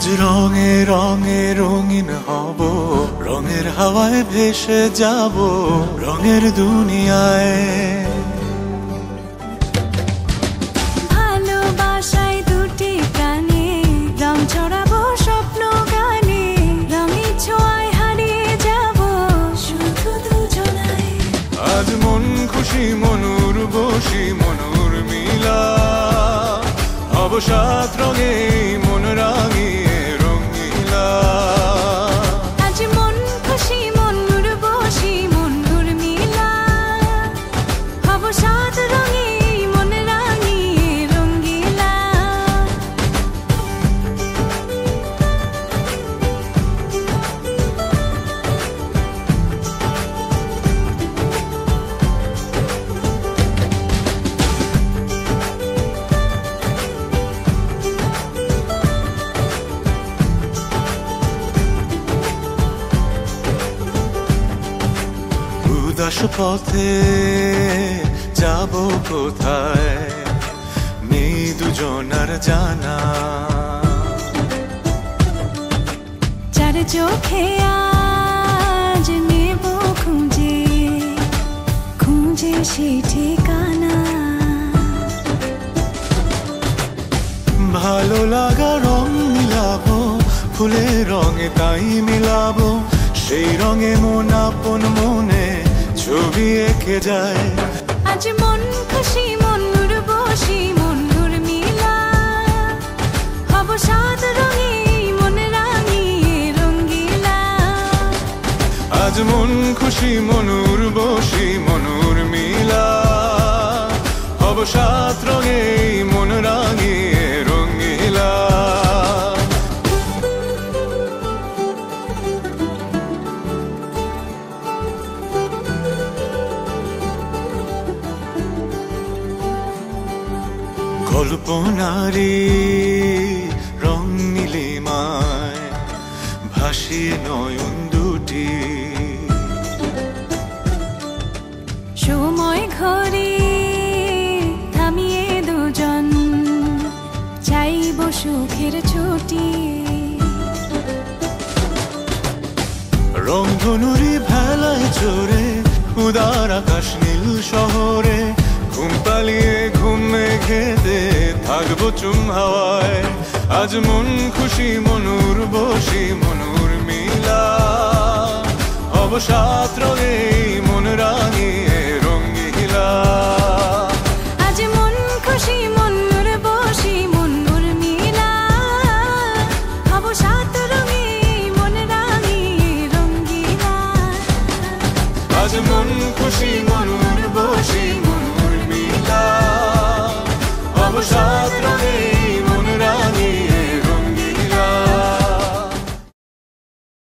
আজ রঙে রঙে রঙিন হব, রঙের হাওয়ায় ভেসে যাব রঙের দুনিয়ায়। ভালোবাসায় দুটি প্রাণে রং ছড়াবো স্বপ্ন গানে, রঙের ছোঁয়ায় হারিয়ে যাব শুধু দুজনায়। আজ মন খুশি মনুর বসি মনুর মিলা, হব সাত রঙে মন রাঙিয়ে রঙিলা। আজ মন খুশি মনুর বসি মনুর মিলা, হব সাত রঙে মন রাঙিয়ে রঙিলা। উদাস পথে যাব কোথায় নেই দুজনার জানা, চার চোখে আজ নেব খুঁজে খুঁজে সে ঠিকানা। ভালো লাগা রং মিলাবো ফুলের রঙে তাই মিলাবো, সেই রঙে মন আপন মনে ছবি এঁকে যায়। আজ মন খুশি মনুর বসি মনুর মিলা, হব সাত রঙে মন রাঙিয়ে রঙিলা। আজ মন খুশি মনুর বসি মনুর মিলা, হব সাত রঙে মন রাঙিয়ে রঙিলা। কল্পনারি রং নীলিমায় ভাসিয়ে নয়ন দুটি, সময় ঘরে থামিয়ে দুজন চাইব সুখের ছুটি। রংধনুরি ভেলায় চড়ে উদার আকাশ নীল শহরে, ঘুম পালিয়ে ঘুম মেঘেতে থাকবো চুম হাওয়ায়। আজ মন খুশি মনুর বসি মনুর মিলা, হব সাত রঙে মন রাঙিয়ে রঙিলা। আজ মন খুশি মনুর বসি মনুর মিলা, হব সাত রঙে মন রাঙিয়ে রঙিলা। আজ মন খুশি মনুর বসি মনুর মিলা।